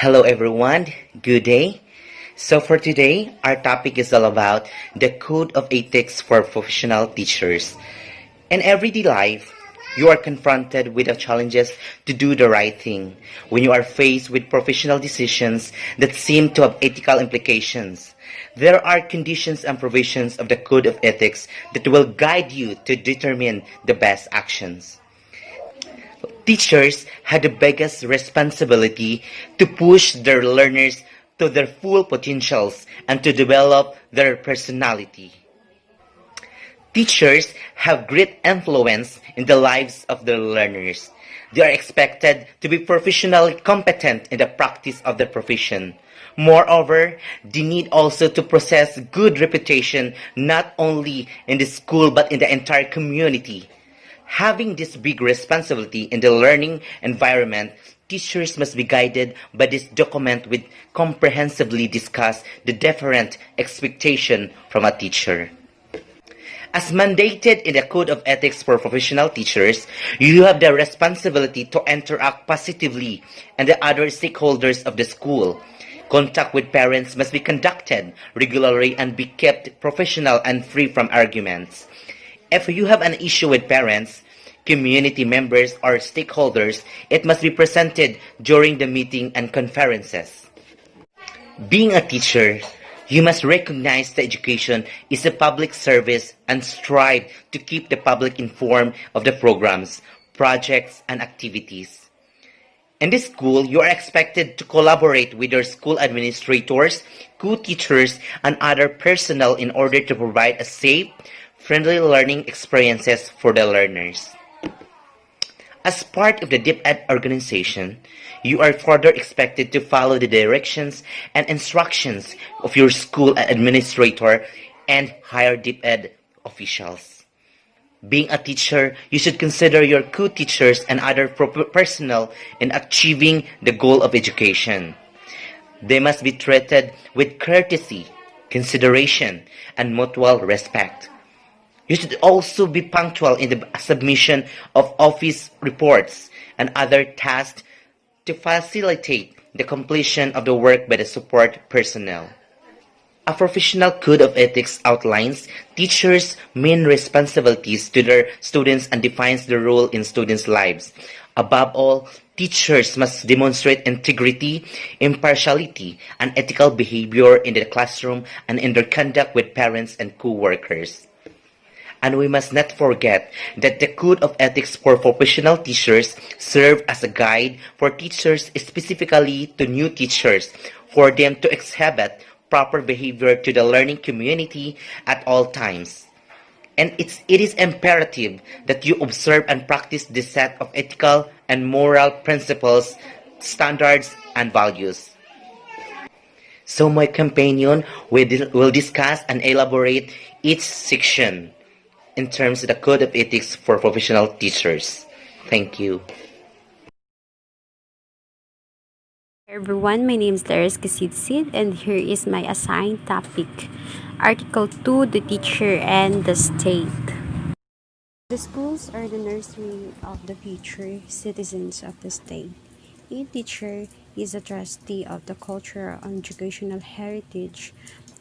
Hello everyone, good day. So for today, our topic is all about the code of ethics for professional teachers. In everyday life, you are confronted with the challenges to do the right thing when you are faced with professional decisions that seem to have ethical implications. There are conditions and provisions of the code of ethics that will guide you to determine the best actions. Teachers had the biggest responsibility to push their learners to their full potentials and to develop their personality. Teachers have great influence in the lives of their learners. They are expected to be professionally competent in the practice of their profession. Moreover, they need also to possess good reputation not only in the school but in the entire community. Having this big responsibility in the learning environment, teachers must be guided by this document which comprehensively discuss the different expectation from a teacher. As mandated in the Code of Ethics for Professional Teachers, you have the responsibility to interact positively and the other stakeholders of the school. Contact with parents must be conducted regularly and be kept professional and free from arguments. If you have an issue with parents, community members, or stakeholders, it must be presented during the meeting and conferences. Being a teacher, you must recognize that education is a public service and strive to keep the public informed of the programs, projects, and activities. In this school, you are expected to collaborate with your school administrators, co-teachers, and other personnel in order to provide a safe, friendly learning experiences for the learners. As part of the DepEd organization, you are further expected to follow the directions and instructions of your school administrator and higher DepEd officials. Being a teacher, you should consider your co-teachers and other personnel in achieving the goal of education. They must be treated with courtesy, consideration, and mutual respect. You should also be punctual in the submission of office reports and other tasks to facilitate the completion of the work by the support personnel. A professional code of ethics outlines teachers' main responsibilities to their students and defines their role in students' lives. Above all, teachers must demonstrate integrity, impartiality, and ethical behavior in the classroom and in their conduct with parents and co-workers. And we must not forget that the Code of Ethics for Professional Teachers serve as a guide for teachers, specifically to new teachers, for them to exhibit proper behavior to the learning community at all times. And it is imperative that you observe and practice this set of ethical and moral principles, standards, and values. So my companion will discuss and elaborate each section in terms of the Code of Ethics for Professional Teachers. Thank you. Everyone, my name is Laris Kasidsid and here is my assigned topic. Article 2, the teacher and the state. The schools are the nursery of the future citizens of the state. A teacher is a trustee of the cultural and educational heritage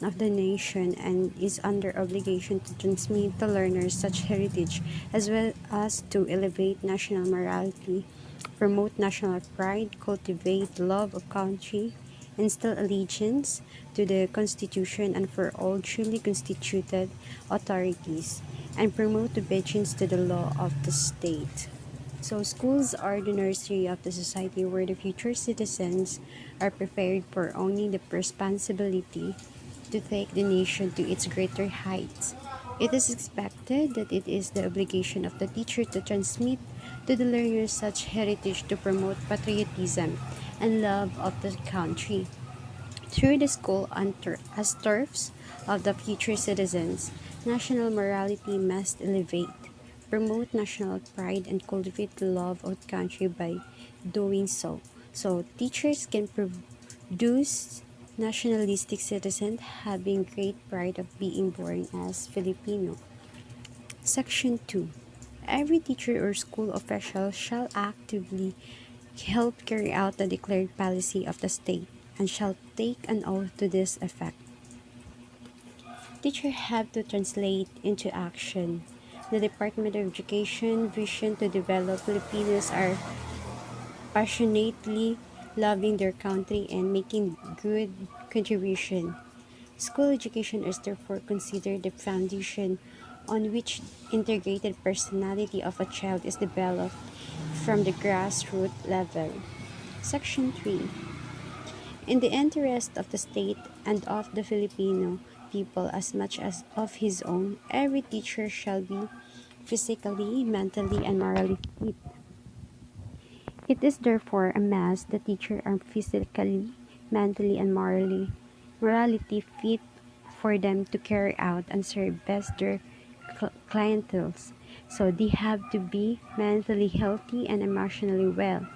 of the nation and is under obligation to transmit to learners such heritage as well as to elevate national morality, promote national pride, cultivate love of country, instill allegiance to the Constitution and for all duly constituted authorities, and promote obedience to the law of the state. So, schools are the nursery of the society where the future citizens are prepared for owning the responsibility to take the nation to its greater heights. It is expected that it is the obligation of the teacher to transmit to the learners such heritage to promote patriotism and love of the country. Through the school as turfs of the future citizens, national morality must elevate, promote national pride, and cultivate the love of country by doing so. So teachers can produce nationalistic citizens having great pride of being born as Filipino. Section 2. Every teacher or school official shall actively help carry out the declared policy of the state, and shall take an oath to this effect. Teachers have to translate into action the Department of Education vision to develop Filipinos are passionately loving their country and making good contribution. School education is therefore considered the foundation on which integrated personality of a child is developed from the grassroots level. Section 3. In the interest of the state and of the Filipino people as much as of his own, every teacher shall be physically, mentally, and morally fit. It is therefore a must that teachers are physically, mentally, and morality fit for them to carry out and serve best their clienteles. So they have to be mentally healthy and emotionally well.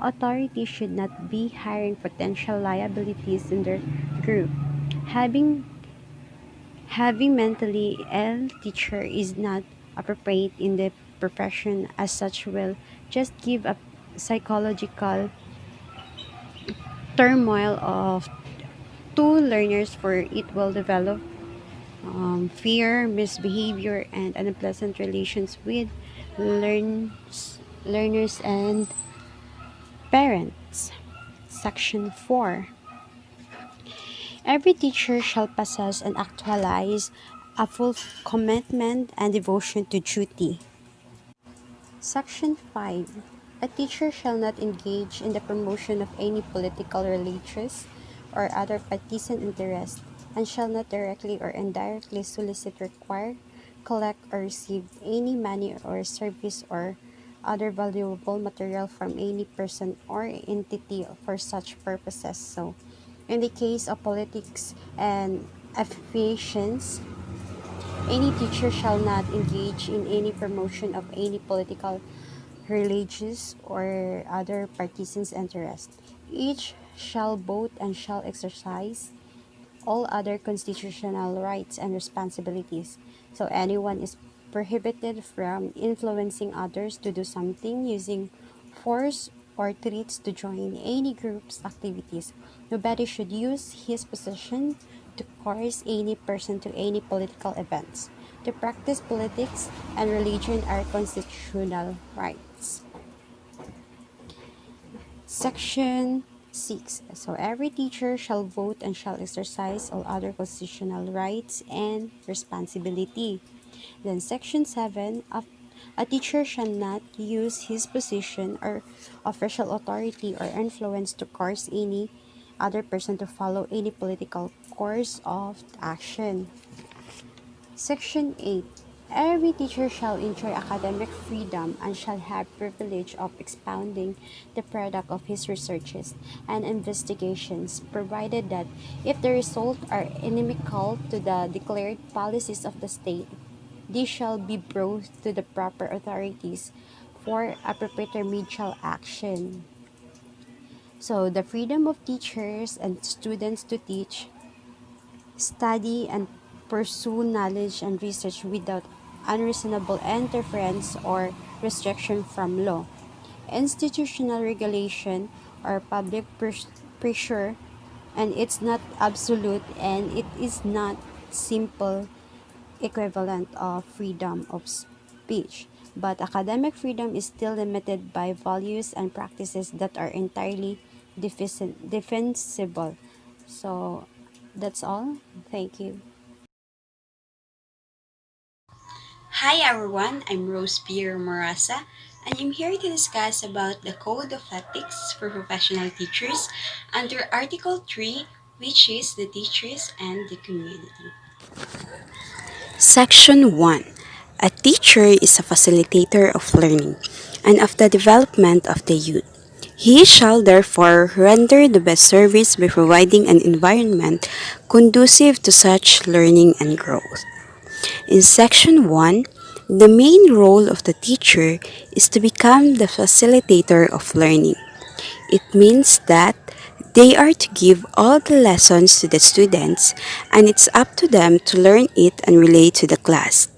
Authorities should not be hiring potential liabilities in their group. Having having mentally ill teacher is not appropriate in the profession as such will just give a psychological turmoil of two learners for it will develop fear, misbehavior, and unpleasant relations with learners and parents. Section 4. Every teacher shall possess and actualize a full commitment and devotion to duty. Section 5. A teacher shall not engage in the promotion of any political, religious, or other partisan interest, and shall not directly or indirectly solicit, require, collect, or receive any money or service or other valuable material from any person or entity for such purposes. So, in the case of politics and affiliations, any teacher shall not engage in any promotion of any political, religious, or other partisans' interest. Each shall vote and shall exercise all other constitutional rights and responsibilities. So anyone is prohibited from influencing others to do something using force or threats to join any group's activities. Nobody should use his position to coerce any person to any political events. To practice politics and religion are constitutional rights. Section 6. So every teacher shall vote and shall exercise all other constitutional rights and responsibility. Then Section 7. A teacher shall not use his position or official authority or influence to coerce any other person to follow any political course of action. Section 8. Every teacher shall enjoy academic freedom and shall have privilege of expounding the product of his researches and investigations, provided that if the results are inimical to the declared policies of the state, they shall be brought to the proper authorities for appropriate remedial action. So the freedom of teachers and students to teach, study, and pursue knowledge and research without unreasonable interference or restriction from law. Institutional regulation or public pressure, and it's not absolute and it is not simple equivalent of freedom of speech. But academic freedom is still limited by values and practices that are entirely defensible. So that's all. Thank you. Hi everyone, I'm Romorosa, and I'm here to discuss about the Code of Ethics for Professional Teachers under Article 3, which is the teachers and the community. Section 1. A teacher is a facilitator of learning and of the development of the youth. He shall therefore render the best service by providing an environment conducive to such learning and growth. In Section 1, the main role of the teacher is to become the facilitator of learning. It means that they are to give all the lessons to the students, and it's up to them to learn it and relate to the class.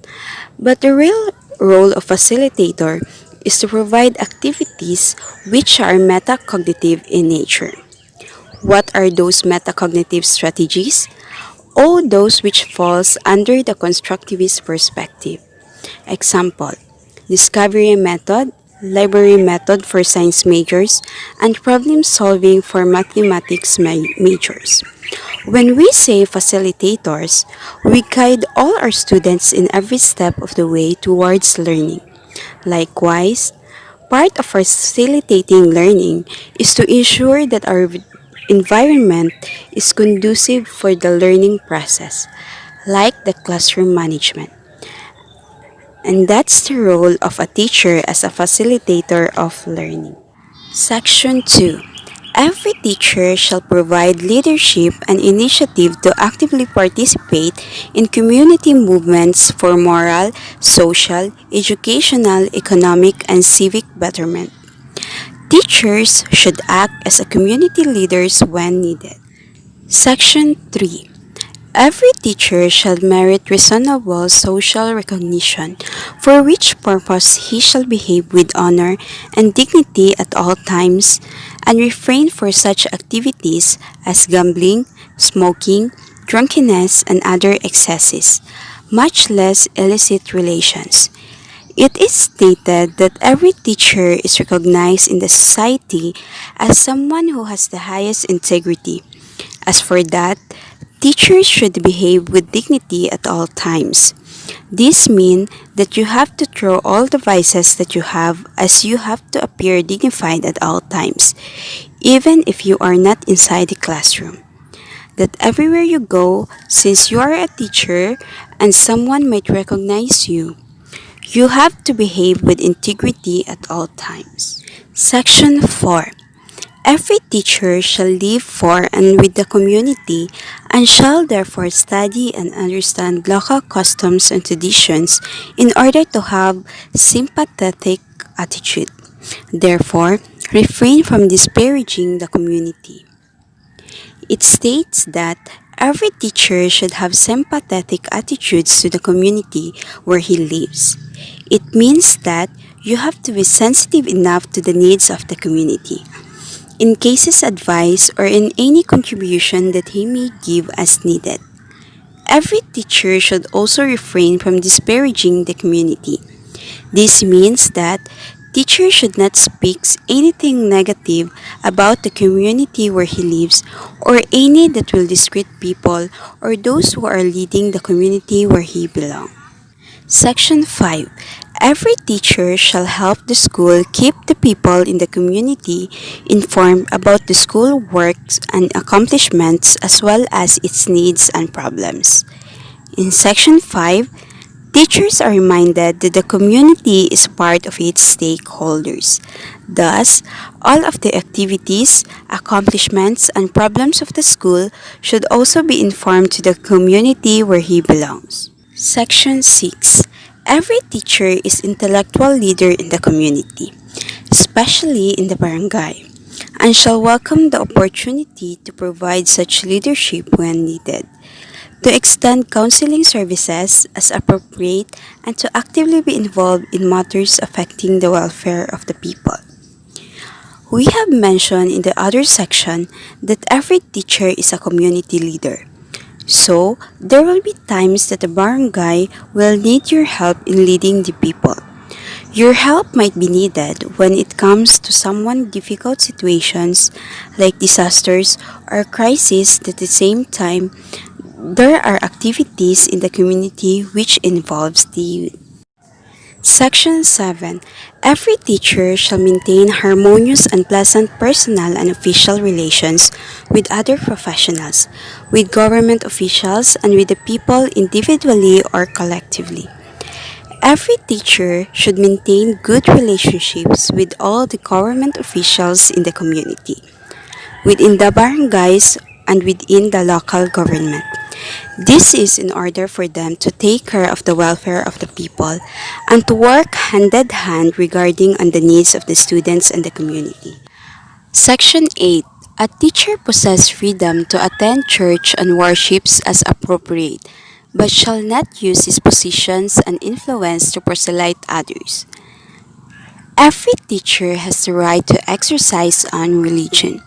But the real role of facilitator is to provide activities which are metacognitive in nature. What are those metacognitive strategies? All those which falls under the constructivist perspective. Example, discovery method, library method for science majors, and problem solving for mathematics majors. When we say facilitators, we guide all our students in every step of the way towards learning. Likewise, part of facilitating learning is to ensure that our environment is conducive for the learning process, like the classroom management. And that's the role of a teacher as a facilitator of learning. Section 2. Every teacher shall provide leadership and initiative to actively participate in community movements for moral, social, educational, economic, and civic betterment. Teachers should act as a community leaders when needed. Section 3. Every teacher shall merit reasonable social recognition, for which purpose he shall behave with honor and dignity at all times, and refrain from such activities as gambling, smoking, drunkenness, and other excesses, much less illicit relations. It is stated that every teacher is recognized in the society as someone who has the highest integrity. As for that, teachers should behave with dignity at all times. This means that you have to throw all the vices that you have, as you have to appear dignified at all times, even if you are not inside the classroom. That everywhere you go, since you are a teacher and someone might recognize you, you have to behave with integrity at all times. Section 4. Every teacher shall live for and with the community, and shall therefore study and understand local customs and traditions in order to have sympathetic attitude. Therefore, refrain from disparaging the community. It states that every teacher should have sympathetic attitudes to the community where he lives. It means that you have to be sensitive enough to the needs of the community. In cases advice or in any contribution that he may give as needed. Every teacher should also refrain from disparaging the community. This means that teacher should not speak anything negative about the community where he lives, or any that will discredit people or those who are leading the community where he belongs. Section 5. Every teacher shall help the school keep the people in the community informed about the school works and accomplishments, as well as its needs and problems. In Section 5, teachers are reminded that the community is part of its stakeholders. Thus, all of the activities, accomplishments, and problems of the school should also be informed to the community where he belongs. Section 6. Every teacher is intellectual leader in the community, especially in the barangay, and shall welcome the opportunity to provide such leadership when needed, to extend counseling services as appropriate, and to actively be involved in matters affecting the welfare of the people. We have mentioned in the other section that every teacher is a community leader. So, there will be times that the barangay will need your help in leading the people. Your help might be needed when it comes to someone difficult situations like disasters or crises. At the same time, there are activities in the community which involves the youth. Section 7. Every teacher shall maintain harmonious and pleasant personal and official relations with other professionals, with government officials, and with the people individually or collectively. Every teacher should maintain good relationships with all the government officials in the community, within the barangays, and within the local government. This is in order for them to take care of the welfare of the people and to work hand in hand regarding on the needs of the students and the community. Section 8. A teacher possesses freedom to attend church and worships as appropriate, but shall not use his positions and influence to proselyte others. Every teacher has the right to exercise on religion.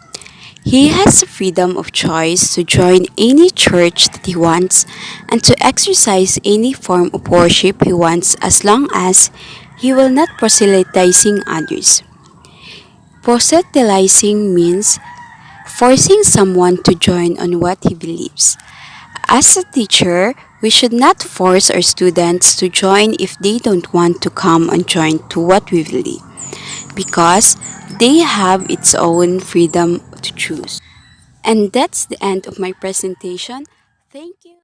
He has the freedom of choice to join any church that he wants and to exercise any form of worship he wants as long as he will not proselytizing others. Proselytizing means forcing someone to join on what he believes. As a teacher, we should not force our students to join if they don't want to come and join to what we believe because they have its own freedom to choose. And that's the end of my presentation. Thank you.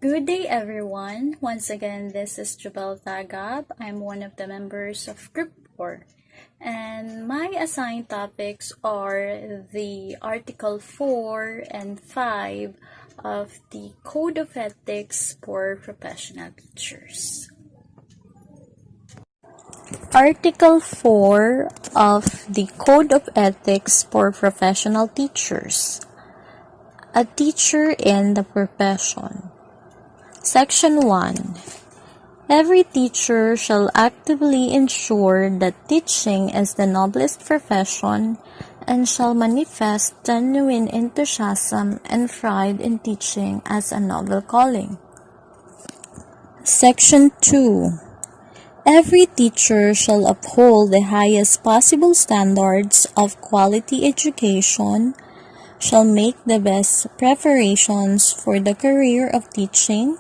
Good day, everyone. Once again, this is Jubel Tagab. I'm one of the members of Group 4. And my assigned topics are the Article 4 and 5 of the Code of Ethics for Professional Teachers. Article 4 of the Code of Ethics for Professional Teachers. A teacher in the profession. Section 1. Every teacher shall actively ensure that teaching is the noblest profession and shall manifest genuine enthusiasm and pride in teaching as a noble calling. Section 2. Every teacher shall uphold the highest possible standards of quality education, shall make the best preparations for the career of teaching,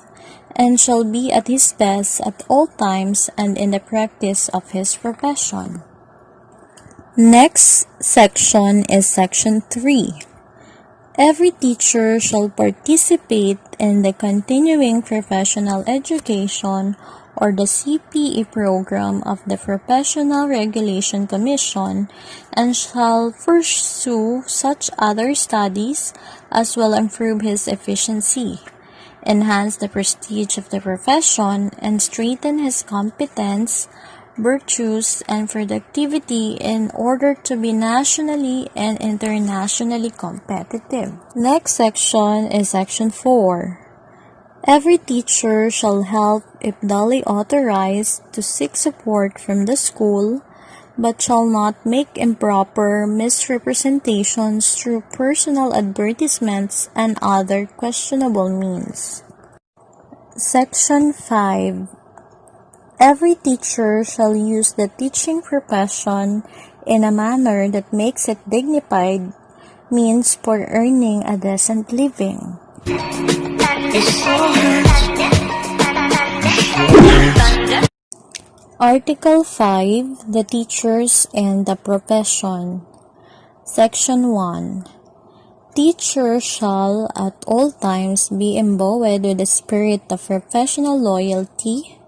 and shall be at his best at all times and in the practice of his profession. Next section is Section 3. Every teacher shall participate in the continuing professional education or the CPE program of the Professional Regulation Commission and shall pursue such other studies as will improve his efficiency, enhance the prestige of the profession, and strengthen his competence, virtues, and productivity in order to be nationally and internationally competitive. Next section is Section 4. Every teacher shall help, if duly authorized, to seek support from the school, but shall not make improper misrepresentations through personal advertisements and other questionable means. Section 5. Every teacher shall use the teaching profession in a manner that makes it dignified means for earning a decent living. Article 5. The Teachers and the Profession. Section 1. Teachers shall at all times be imbued with the spirit of professional loyalty,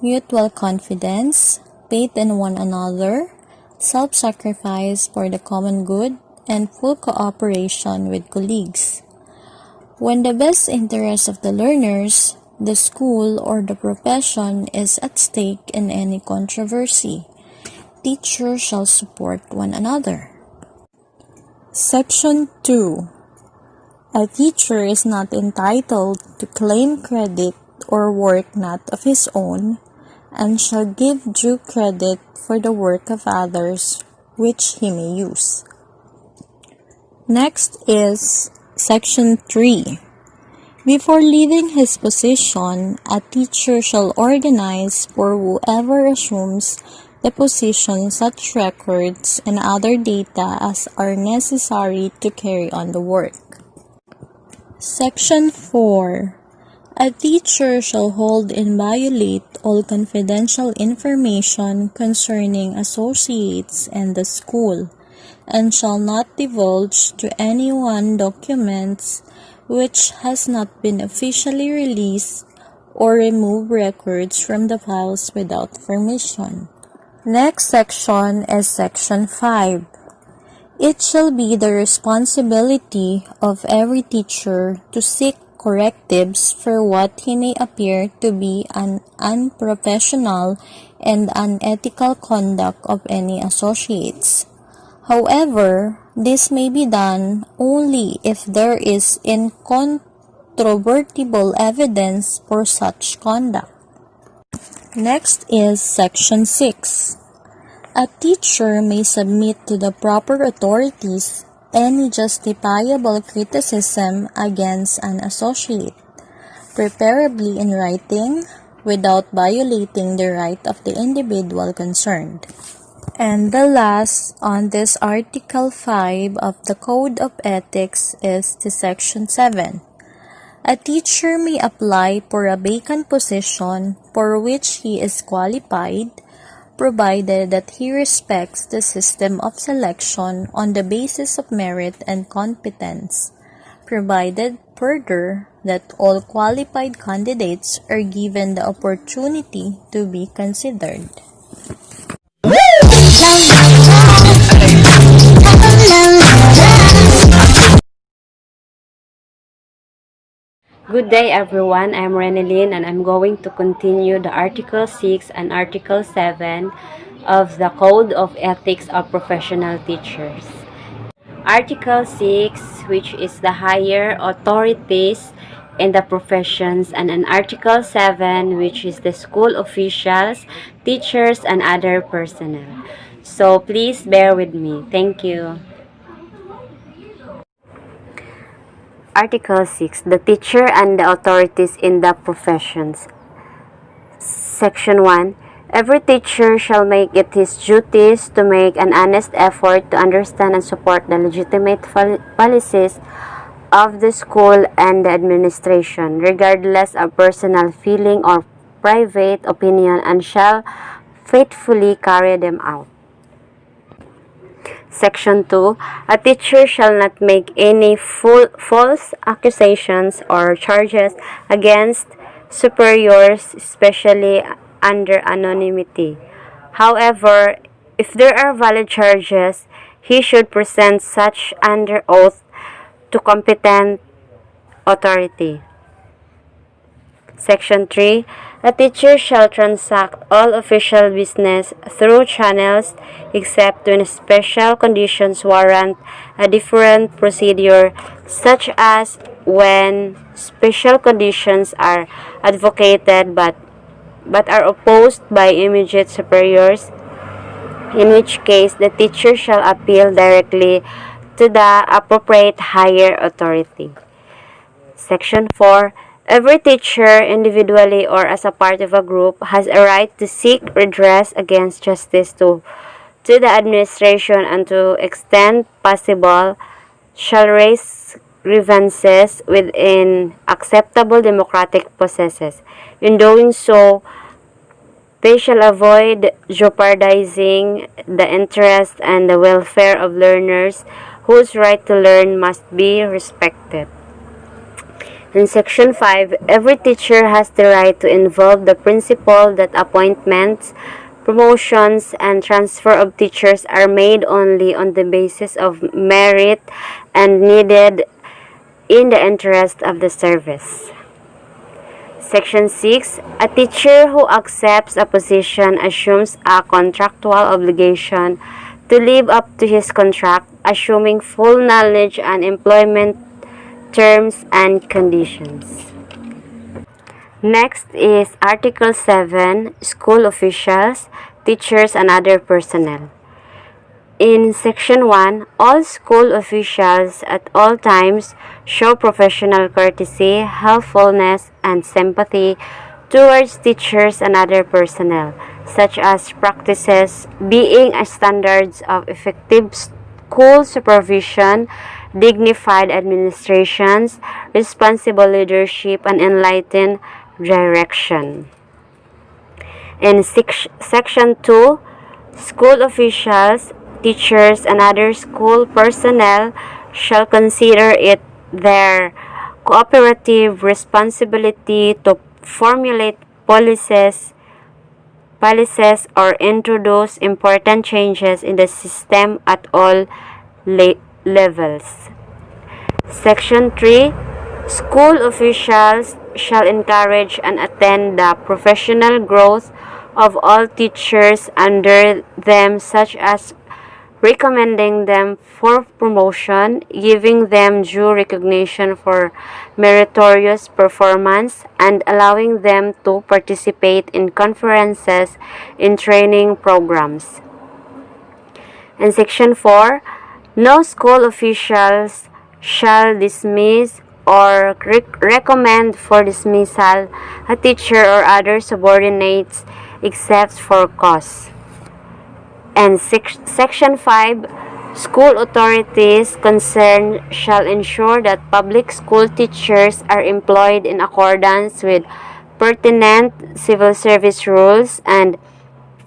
mutual confidence, faith in one another, self-sacrifice for the common good, and full cooperation with colleagues. When the best interest of the learners, the school, or the profession is at stake in any controversy, teachers shall support one another. Section 2. A teacher is not entitled to claim credit or work not of his own, and shall give due credit for the work of others which he may use. Next is Section 3. Before leaving his position, a teacher shall organize for whoever assumes the position such records and other data as are necessary to carry on the work. Section 4. A teacher shall hold inviolate all confidential information concerning associates and the school, and shall not divulge to anyone documents which has not been officially released or remove records from the files without permission. Next section is Section 5. It shall be the responsibility of every teacher to seek correctives for what he may appear to be an unprofessional and unethical conduct of any associates. However, this may be done only if there is incontrovertible evidence for such conduct. Next is Section 6. A teacher may submit to the proper authorities any justifiable criticism against an associate, preferably in writing, without violating the right of the individual concerned. And the last on this Article 5 of the Code of Ethics is the Section 7. A teacher may apply for a vacant position for which he is qualified, provided that he respects the system of selection on the basis of merit and competence, provided further that all qualified candidates are given the opportunity to be considered. Good day everyone, I'm Renelyn and I'm going to continue the Article 6 and Article 7 of the Code of Ethics of Professional Teachers. Article 6, which is the higher authorities in the professions, and an Article 7, which is the school officials, teachers, and other personnel. So please bear with me. Thank you. Article 6. The teacher and the authorities in the professions. Section 1. Every teacher shall make it his duties to make an honest effort to understand and support the legitimate policies of the school and the administration, regardless of personal feeling or private opinion, and shall faithfully carry them out. Section 2. A teacher shall not make any false accusations or charges against superiors, especially under anonymity. However, if there are valid charges, he should present such under oath to competent authority. Section 3. A teacher shall transact all official business through channels except when special conditions warrant a different procedure, such as when special conditions are advocated but are opposed by immediate superiors, in which case the teacher shall appeal directly to the appropriate higher authority. Section 4. Every teacher, individually or as a part of a group, has a right to seek redress against justice to the administration, and to extent possible shall raise grievances within acceptable democratic processes. In doing so, they shall avoid jeopardizing the interest and the welfare of learners, whose right to learn must be respected. In Section 5, every teacher has the right to involve the principle that appointments, promotions, and transfer of teachers are made only on the basis of merit and needed in the interest of the service. Section 6. A teacher who accepts a position assumes a contractual obligation to live up to his contract, assuming full knowledge and employment terms and conditions. Next is Article 7, School Officials, Teachers, and Other Personnel. In Section 1, all school officials at all times show professional courtesy, helpfulness, and sympathy towards teachers and other personnel, such as practices being as standards of effective school supervision, dignified administrations, responsible leadership, and enlightened direction. In Section 2, school officials, teachers, and other school personnel shall consider it their cooperative responsibility to formulate policies or introduce important changes in the system at all levels. Section 3. School officials shall encourage and attend the professional growth of all teachers under them, such as recommending them for promotion, giving them due recognition for meritorious performance, and allowing them to participate in conferences in training programs. And Section 4, no school officials shall dismiss or recommend for dismissal a teacher or other subordinates except for cause. And Section 5, school authorities concerned shall ensure that public school teachers are employed in accordance with pertinent civil service rules, and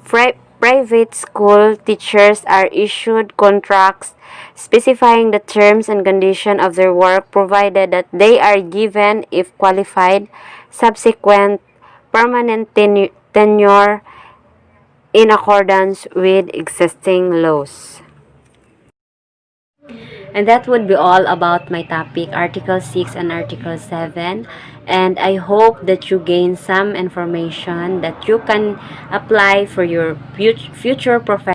private school teachers are issued contracts specifying the terms and conditions of their work, provided that they are given, if qualified, subsequent permanent tenure in accordance with existing laws. And that would be all about my topic, Article 6 and Article 7. And I hope that you gain some information that you can apply for your future profession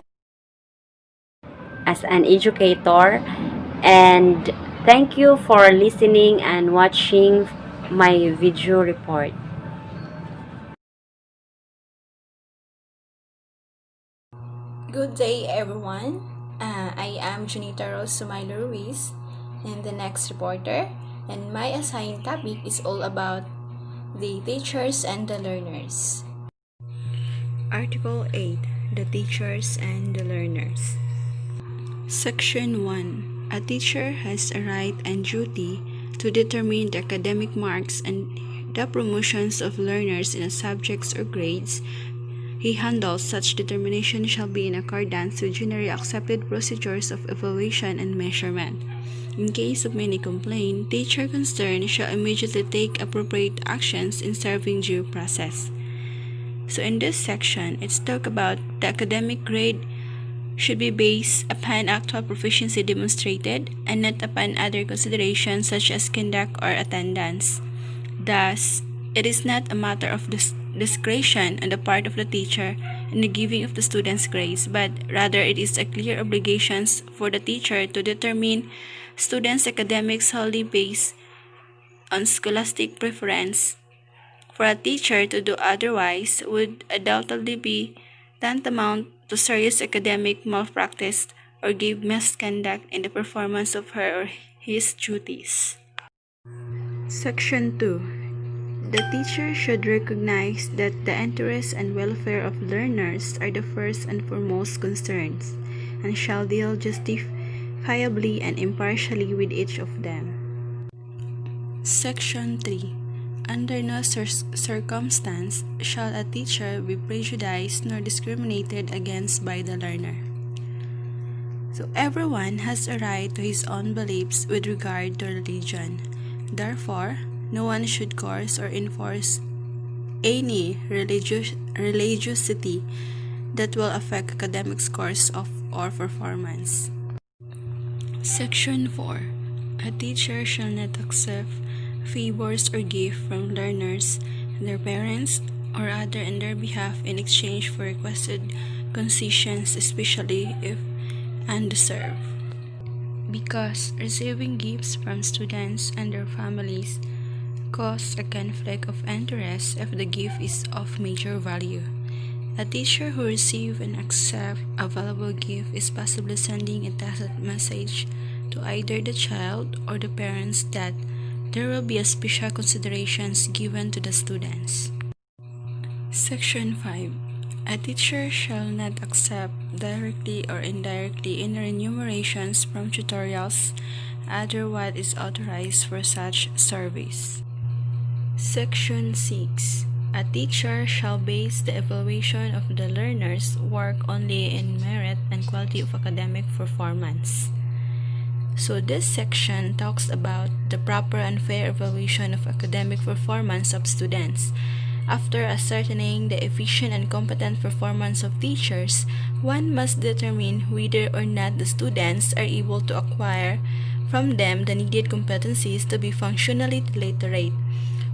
as an educator. And thank you for listening and watching my video report. Good day, everyone. I am Junita Rose Sumailo Ruiz, and the next reporter, and my assigned topic is all about the teachers and the learners. Article 8. The Teachers and the Learners. Section 1. A teacher has a right and duty to determine the academic marks and the promotions of learners in subjects or grades he handles. Such determination shall be in accordance with generally accepted procedures of evaluation and measurement. In case of any complaint, teacher concerned shall immediately take appropriate actions in serving due process. So in this section, it's talk about the academic grade should be based upon actual proficiency demonstrated and not upon other considerations such as conduct or attendance. Thus, it is not a matter of discretion on the part of the teacher in the giving of the students' grades, but rather it is a clear obligation for the teacher to determine students' academics solely based on scholastic preference. For a teacher to do otherwise would undoubtedly be tantamount to serious academic malpractice or give misconduct in the performance of her or his duties. Section 2. The teacher should recognize that the interests and welfare of learners are the first and foremost concerns, and shall deal justifiably and impartially with each of them. Section 3. Under no circumstance shall a teacher be prejudiced nor discriminated against by the learner. So everyone has a right to his own beliefs with regard to religion. Therefore, no one should coerce or enforce any religiosity that will affect academic scores or performance. Section 4. A teacher shall not accept favors or gifts from learners, their parents, or other in their behalf in exchange for requested concessions, especially if undeserved. Because receiving gifts from students and their families cause a conflict of interest if the gift is of major value. A teacher who receives and accepts a valuable gift is possibly sending a tacit message to either the child or the parents that there will be a special considerations given to the students. Section 5. A teacher shall not accept directly or indirectly any remunerations from tutorials other what is authorized for such service. Section 6. A teacher shall base the evaluation of the learner's work only in merit and quality of academic performance. So this section talks about the proper and fair evaluation of academic performance of students. After ascertaining the efficient and competent performance of teachers, one must determine whether or not the students are able to acquire from them the needed competencies to be functionally literate.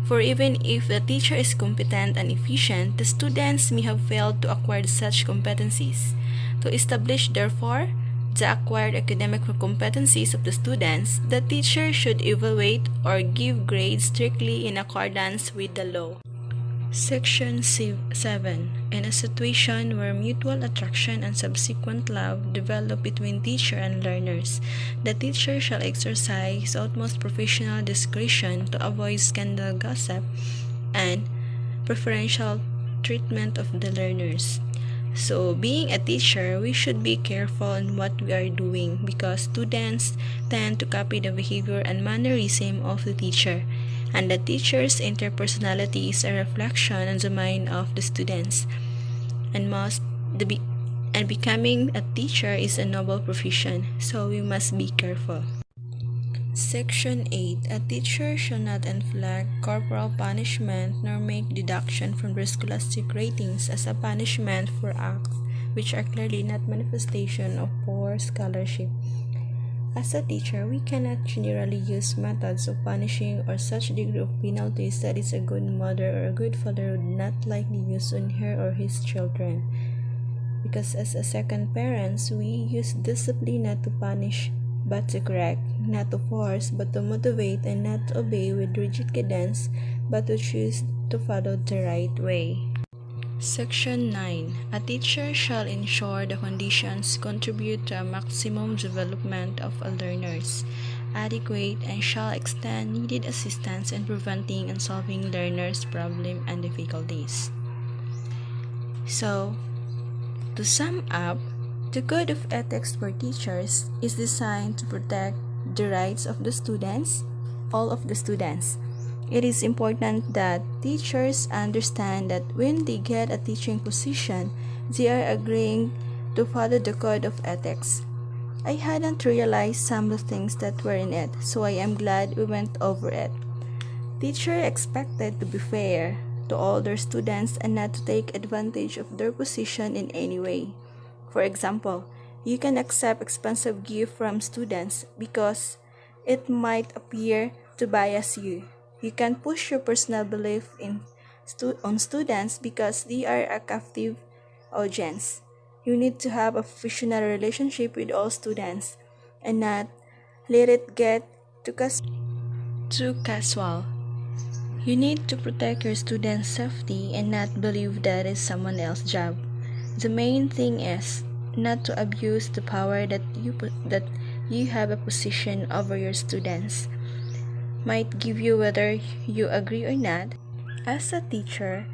For even if the teacher is competent and efficient, the students may have failed to acquire such competencies. To establish, therefore, the acquired academic competencies of the students, the teacher should evaluate or give grades strictly in accordance with the law. Section 7. In a situation where mutual attraction and subsequent love develop between teacher and learners, the teacher shall exercise his utmost professional discretion to avoid scandal gossip and preferential treatment of the learners. So, being a teacher, we should be careful in what we are doing because students tend to copy the behavior and mannerism of the teacher, and the teacher's interpersonality is a reflection on the mind of the students. And becoming a teacher is a noble profession, so we must be careful. Section 8. A teacher shall not inflict corporal punishment nor make deduction from their scholastic ratings as a punishment for acts which are clearly not manifestation of poor scholarship. As a teacher, we cannot generally use methods of punishing or such degree of penalties that is a good mother or a good father would not likely use on her or his children. Because as a second parents, we use discipline not to punish but to correct, not to force but to motivate, and not to obey with rigid cadence but to choose to follow the right way. Section 9. A teacher shall ensure the conditions contribute to a maximum development of a learners, adequate, and shall extend needed assistance in preventing and solving learners' problems and difficulties. So, to sum up, the Code of Ethics for Teachers is designed to protect the rights of the students, all of the students. It is important that teachers understand that when they get a teaching position, they are agreeing to follow the Code of Ethics. I hadn't realized some of the things that were in it, so I am glad we went over it. Teachers expected to be fair to all their students and not to take advantage of their position in any way. For example, you can accept expensive gifts from students because it might appear to bias you. You can push your personal belief on students because they are a captive audience. You need to have a professional relationship with all students and not let it get too casual. You need to protect your students' safety and not believe that is someone else's job. The main thing is not to abuse the power that you have a position over your students. Might give you whether you agree or not. As a teacher,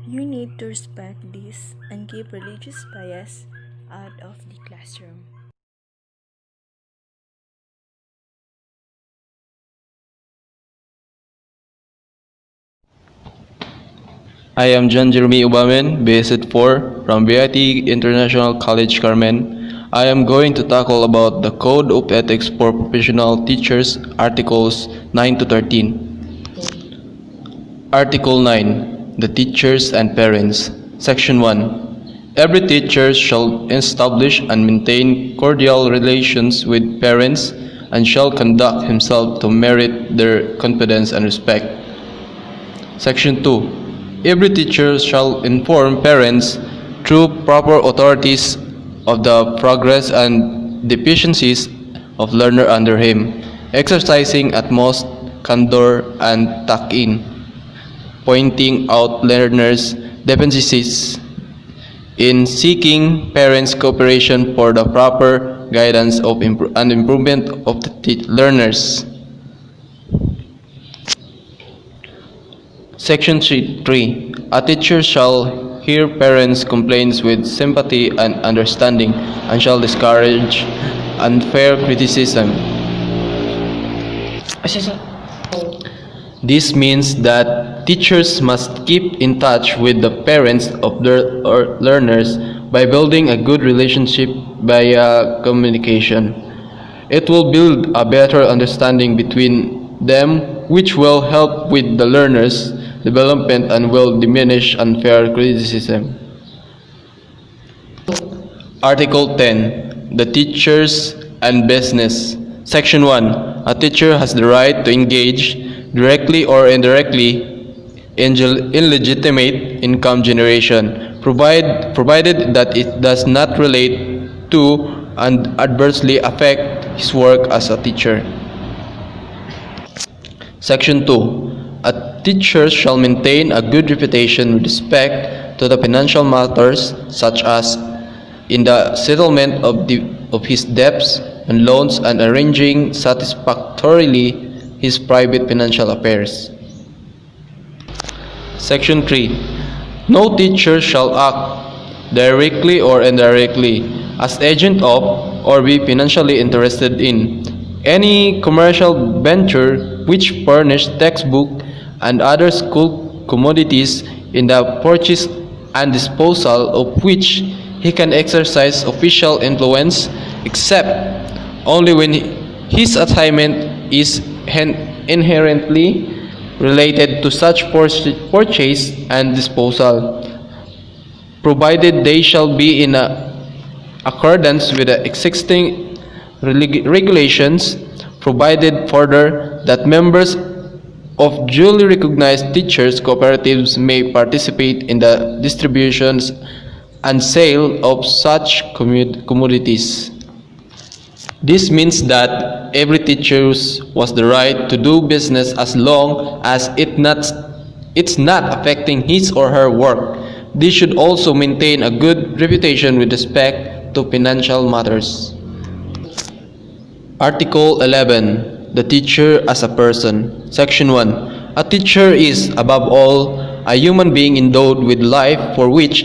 you need to respect this and keep religious bias out of the classroom. I am John Jeremy Ubamen, BSed 4 from BIT International College Carmen. I am going to tackle about the Code of Ethics for Professional Teachers, Articles 9 to 13. Article 9. The Teachers and Parents. Section 1. Every teacher shall establish and maintain cordial relations with parents and shall conduct himself to merit their confidence and respect. Section 2. Every teacher shall inform parents through proper authorities of the progress and deficiencies of learner under him, exercising utmost candor and tact-in, pointing out learners' deficiencies in seeking parents' cooperation for the proper guidance of and improvement of the learners. Section 3. A teacher shall hear parents' complaints with sympathy and understanding and shall discourage unfair criticism. This means that teachers must keep in touch with the parents of their learners by building a good relationship via communication. It will build a better understanding between them, which will help with the learners' development and will diminish unfair criticism. Article 10. The Teachers and Business. Section 1. A teacher has the right to engage, directly or indirectly, in illegitimate income generation, provided that it does not relate to and adversely affect his work as a teacher. Section 2. A teacher shall maintain a good reputation with respect to the financial matters, such as in the settlement of his debts and loans and arranging satisfactorily his private financial affairs. Section 3. No teacher shall act directly or indirectly as agent of or be financially interested in any commercial venture which furnish textbook and other school commodities in the purchase and disposal of which he can exercise official influence, except only when his assignment is inherently related to such purchase and disposal, provided they shall be in accordance with the existing regulations, provided further that members of duly recognized teachers' cooperatives may participate in the distributions and sale of such commodities. This means that every teacher was the right to do business as long as it's not affecting his or her work. They should also maintain a good reputation with respect to financial matters. Article 11. The teacher as a person. Section 1. A teacher is, above all, a human being endowed with life for which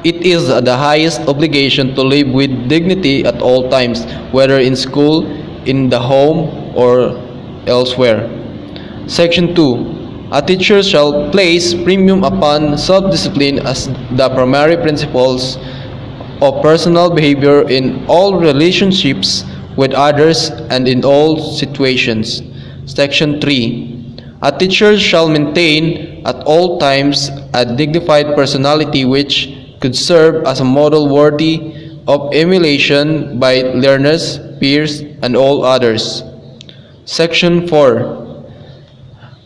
it is the highest obligation to live with dignity at all times, whether in school, in the home, or elsewhere. Section 2. A teacher shall place premium upon self-discipline as the primary principles of personal behavior in all relationships with others and in all situations. Section 3. A teacher shall maintain at all times a dignified personality which could serve as a model worthy of emulation by learners, peers, and all others. Section 4.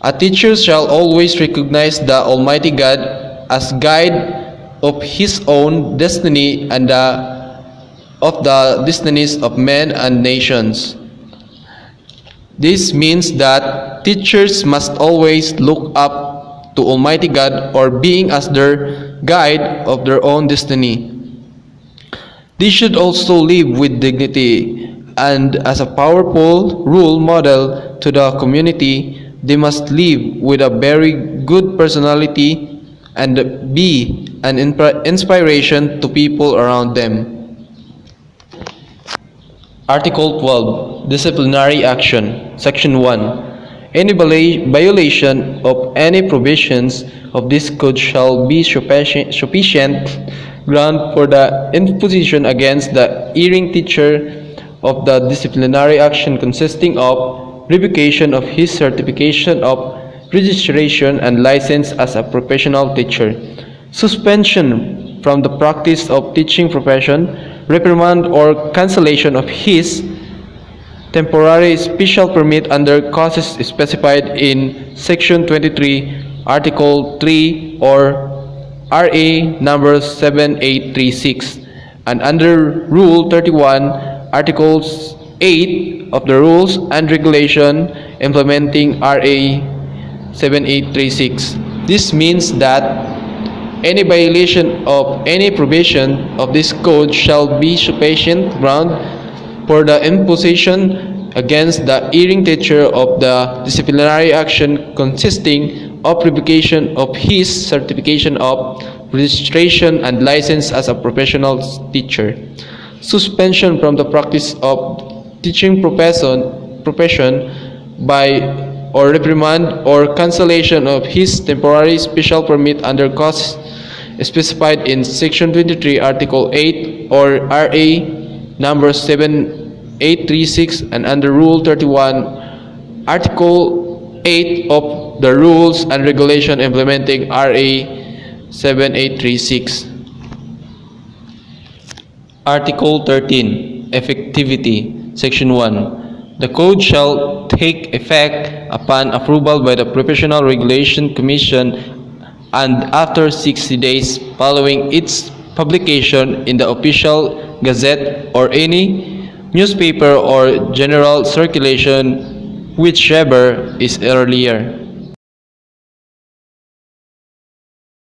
A teacher shall always recognize the Almighty God as guide of his own destiny and of the destinies of men and nations. This means that teachers must always look up to Almighty God or being as their guide of their own destiny. They should also live with dignity, and as a powerful role model to the community, they must live with a very good personality and be an inspiration to people around them. Article 12. Disciplinary action. Section 1. Any violation of any provisions of this code shall be sufficient ground for the imposition against the erring teacher of the disciplinary action, consisting of revocation of his certification of registration and license as a professional teacher, suspension from the practice of teaching profession, reprimand or cancellation of his temporary special permit under causes specified in Section 23, Article 3 or RA number 7836, and under Rule 31, Articles 8 of the Rules and Regulation implementing RA 7836. This means that any violation of any provision of this code shall be sufficient ground for the imposition against the erring teacher of the disciplinary action, consisting of revocation of his certification of registration and license as a professional teacher, suspension from the practice of teaching profession by or reprimand or cancellation of his temporary special permit under cause specified in Section 23, Article 8 or RA number 7836, and under Rule 31, Article 8 of the Rules and Regulation implementing RA 7836. Article 13. Effectivity. Section 1. The code shall take effect upon approval by the Professional Regulation Commission and after 60 days following its publication in the official gazette or any newspaper or general circulation, whichever is earlier.